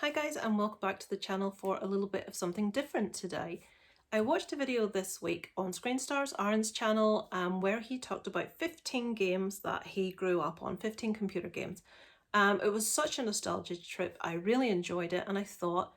Hi guys, and welcome back to the channel for a little bit of something different today. I watched a video this week on Screenstars, Arran's channel, where he talked about 15 games that he grew up on, 15 computer games. It was such a nostalgia trip, I really enjoyed it, and I thought,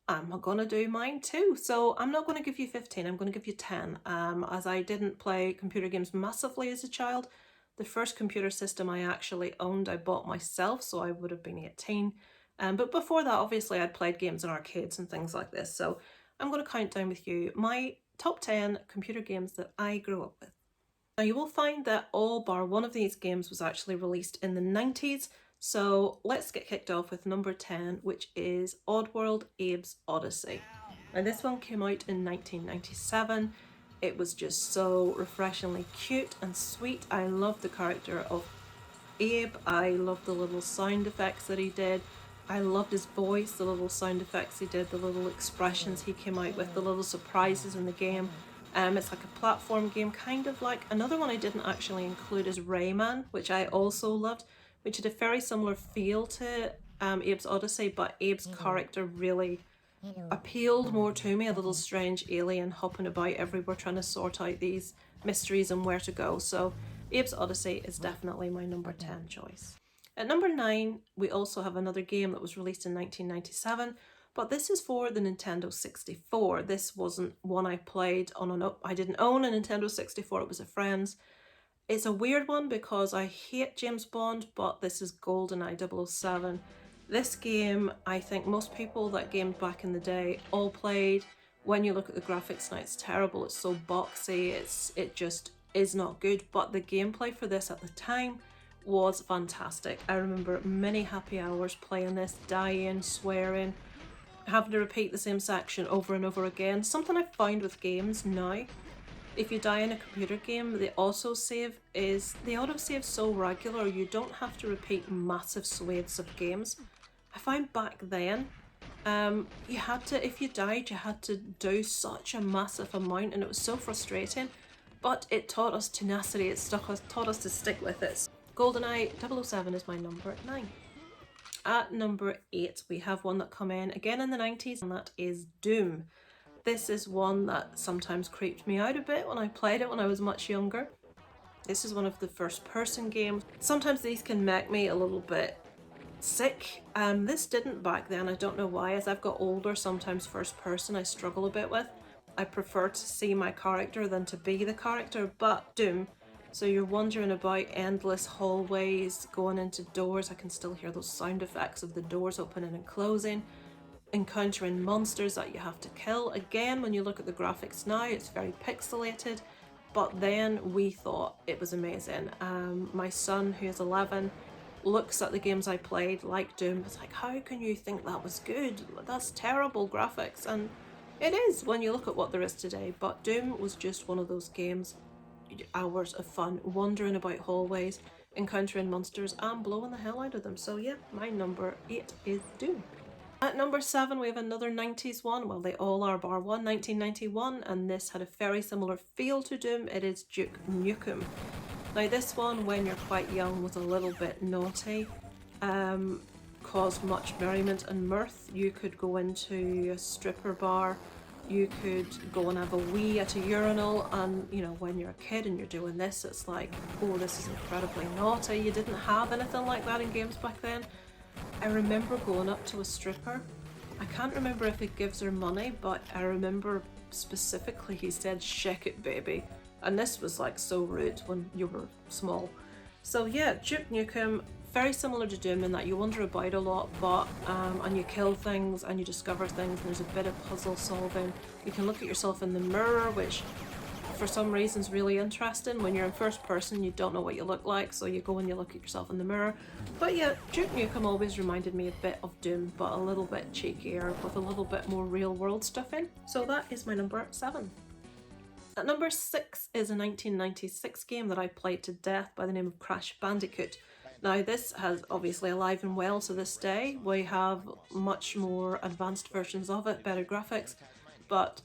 I'm gonna do mine too. So I'm not gonna give you 15, I'm gonna give you 10, as I didn't play computer games massively as a child. The first computer system I actually owned, I bought myself, so I would have been 18. But before that, obviously, I'd played games in arcades and things like this. So I'm going to count down with you my top 10 computer games that I grew up with. Now, you will find that all bar one of these games was actually released in the 90s. So let's get kicked off with number 10, which is Oddworld Abe's Odyssey. Now, this one came out in 1997. It was just so refreshingly cute and sweet. I loved the character of Abe. I loved the little sound effects that he did. I loved his voice, the little sound effects he did, the little expressions he came out with, the little surprises in the game. It's like a platform game, kind of like another one I didn't actually include is Rayman, which I also loved, which had a very similar feel to Abe's Odyssey, but Abe's character really appealed more to me, a little strange alien hopping about everywhere trying to sort out these mysteries and where to go. So Abe's Odyssey is definitely my number 10 choice. At number 9, we also have another game that was released in 1997, but this is for the Nintendo 64. This wasn't one I played on I didn't own a Nintendo 64, it was a friend's. It's a weird one because I hate James Bond, but this is Goldeneye 007. This game, I think most people that gamed back in the day all played. When you look at the graphics now, it's terrible, it's so boxy, it just is not good, but the gameplay for this at the time was fantastic. I remember many happy hours playing this, dying, swearing, having to repeat the same section over and over again. Something I find with games now, if you die in a computer game, the autosave so regular you don't have to repeat massive swathes of games. I find back then, you had to, if you died, you had to do such a massive amount, and it was so frustrating, but it taught us tenacity, taught us to stick with it. Goldeneye 007 is my number 9. At number 8, we have one that came in again in the 90s, and that is Doom. This is one that sometimes creeped me out a bit when I played it when I was much younger. This is one of the first person games. Sometimes these can make me a little bit sick. This didn't back then, I don't know why. As I've got older, sometimes first person I struggle a bit with. I prefer to see my character than to be the character, but Doom. So you're wandering about endless hallways, going into doors. I can still hear those sound effects of the doors opening and closing. Encountering monsters that you have to kill. Again, when you look at the graphics now, it's very pixelated, but then we thought it was amazing. My son, who is 11, looks at the games I played, like Doom, it's like, how can you think that was good? That's terrible graphics. And it is when you look at what there is today, but Doom was just one of those games, hours of fun, wandering about hallways, encountering monsters and blowing the hell out of them. So yeah, my number 8 is Doom. At number 7, we have another 90s one. Well, they all are bar one, 1991, and this had a very similar feel to Doom. It is Duke Nukem. Now this one, when you're quite young, was a little bit naughty, caused much merriment and mirth. You could go into a stripper bar, you could go and have a wee at a urinal, and you know, when you're a kid and you're doing this, it's like, oh, this is incredibly naughty. You didn't have anything like that in games back then. I remember going up to a stripper. I can't remember if it gives her money, but I remember specifically he said, "Shake it, baby." And this was like so rude when you were small. So yeah, Duke Nukem, very similar to Doom in that you wander about a lot, but and you kill things and you discover things, and there's a bit of puzzle solving. You can look at yourself in the mirror, which for some reason is really interesting. When you're in first person, you don't know what you look like, so you go and you look at yourself in the mirror. But yeah, Duke Nukem always reminded me a bit of Doom, but a little bit cheekier, with a little bit more real world stuff in. So that is my number 7. At number 6 is a 1996 game that I played to death by the name of Crash Bandicoot. Now this has obviously alive and well to this day. We have much more advanced versions of it, better graphics, but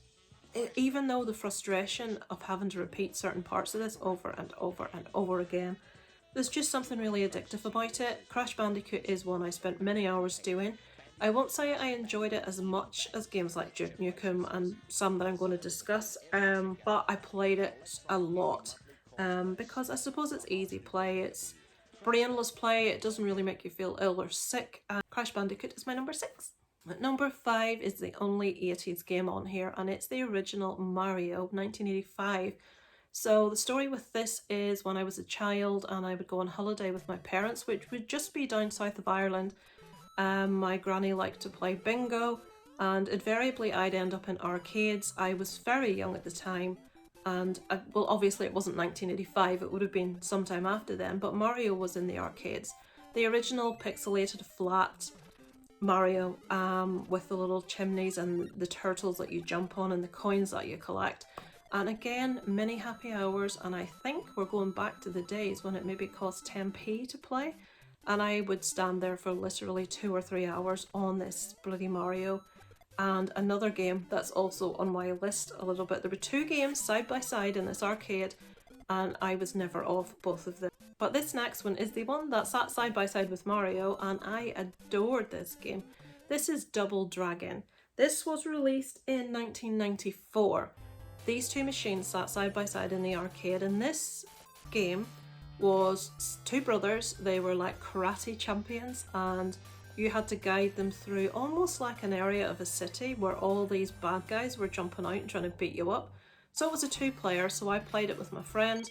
even though the frustration of having to repeat certain parts of this over and over and over again, there's just something really addictive about it. Crash Bandicoot is one I spent many hours doing. I won't say I enjoyed it as much as games like Duke Nukem and some that I'm going to discuss, but I played it a lot because I suppose it's easy play, it's brainless play, it doesn't really make you feel ill or sick. Crash Bandicoot is my number 6. At number 5 is the only 80s game on here, and it's the original Mario 1985. So the story with this is when I was a child and I would go on holiday with my parents, which would just be down south of Ireland. My granny liked to play bingo, and invariably I'd end up in arcades. I was very young at the time, and well, obviously it wasn't 1985, it would have been sometime after then, but Mario was in the arcades. The original pixelated flat Mario with the little chimneys and the turtles that you jump on and the coins that you collect. And again, many happy hours, and I think we're going back to the days when it maybe cost 10p to play. And I would stand there for literally 2 or 3 hours on this bloody Mario. And another game that's also on my list a little bit. There were 2 games side by side in this arcade, and I was never off both of them. But this next one is the one that sat side by side with Mario, and I adored this game. This is Double Dragon. This was released in 1994. These 2 machines sat side by side in the arcade, and this game was 2 brothers. They were like karate champions, and you had to guide them through almost like an area of a city where all these bad guys were jumping out and trying to beat you up. So it was a 2-player, so I played it with my friend.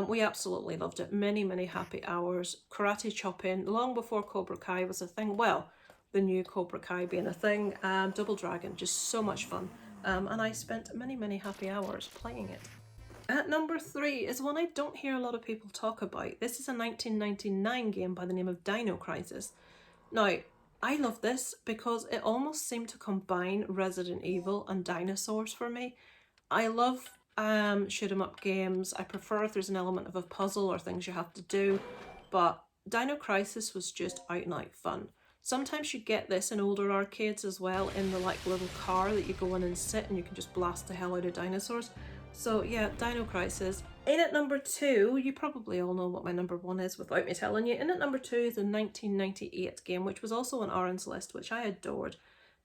We absolutely loved it. Many happy hours. Karate chopping long before Cobra Kai was a thing. Well, the new Cobra Kai being a thing. Double Dragon, just so much fun. And I spent many happy hours playing it. At number 3 is one I don't hear a lot of people talk about. This is a 1999 game by the name of Dino Crisis. Now, I love this because it almost seemed to combine Resident Evil and dinosaurs for me. I love shoot 'em up games. I prefer if there's an element of a puzzle or things you have to do, but Dino Crisis was just out and out fun. Sometimes you get this in older arcades as well, in the like little car that you go in and sit and you can just blast the hell out of dinosaurs. So yeah, Dino Crisis. In at number 2, you probably all know what my number 1 is without me telling you. In at number 2 is a 1998 game, which was also on Arran's list, which I adored.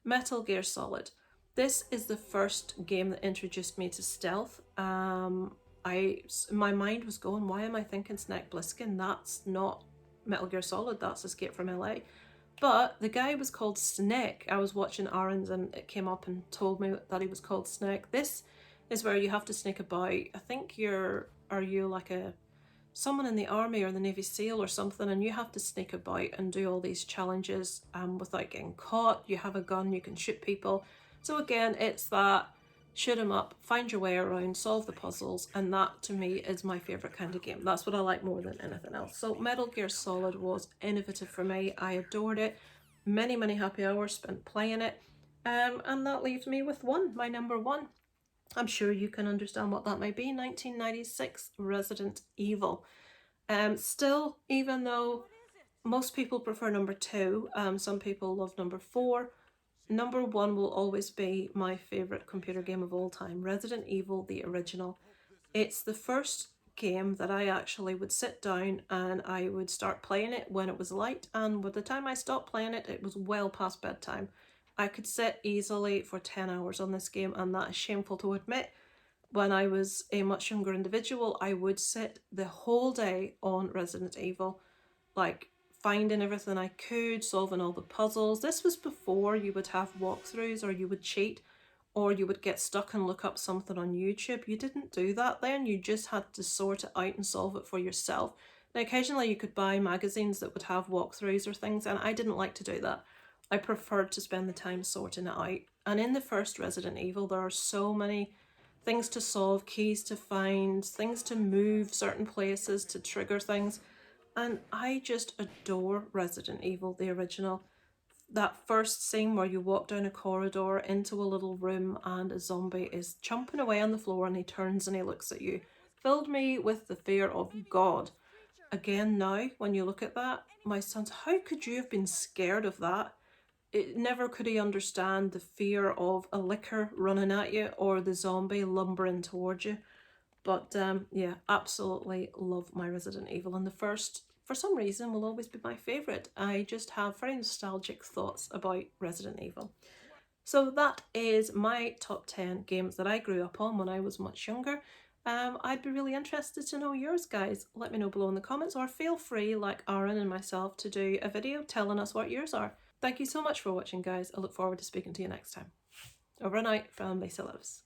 Metal Gear Solid. This is the first game that introduced me to stealth. My mind was going, why am I thinking Snake Plissken? That's not Metal Gear Solid, that's Escape from LA. But the guy was called Snake. I was watching Arrans and it came up and told me that he was called Snake. This is where you have to sneak about. I think are you like someone in the army or the Navy SEAL or something, and you have to sneak about and do all these challenges without getting caught. You have a gun, you can shoot people. So again, it's that shoot 'em up, find your way around, solve the puzzles, and that to me is my favourite kind of game. That's what I like more than anything else. So Metal Gear Solid was innovative for me. I adored it. Many happy hours spent playing it. And that leaves me with my number 1. I'm sure you can understand what that might be. 1996 Resident Evil. Still, even though most people prefer number 2, some people love number 4, number 1 will always be my favourite computer game of all time, Resident Evil, the original. It's the first game that I actually would sit down and I would start playing it when it was light, and by the time I stopped playing it, it was well past bedtime. I could sit easily for 10 hours on this game, and that is shameful to admit. When I was a much younger individual, I would sit the whole day on Resident Evil, like finding everything I could, solving all the puzzles. This was before you would have walkthroughs, or you would cheat, or you would get stuck and look up something on YouTube. You didn't do that then. You just had to sort it out and solve it for yourself. Now, occasionally you could buy magazines that would have walkthroughs or things, and I didn't like to do that. I preferred to spend the time sorting it out. And in the first Resident Evil, there are so many things to solve, keys to find, things to move certain places to trigger things. And I just adore Resident Evil, the original. That first scene where you walk down a corridor into a little room and a zombie is chomping away on the floor and he turns and he looks at you, filled me with the fear of God. Again now, when you look at that, my son's, how could you have been scared of that? It never could he understand the fear of a licker running at you or the zombie lumbering towards you. But yeah, absolutely love my Resident Evil. And the first for some reason will always be my favourite. I just have very nostalgic thoughts about Resident Evil. So that is my top 10 games that I grew up on when I was much younger. I'd be really interested to know yours, guys. Let me know below in the comments, or feel free, like Arran and myself, to do a video telling us what yours are. Thank you so much for watching, guys. I look forward to speaking to you next time. Over and out from Lisa Loves.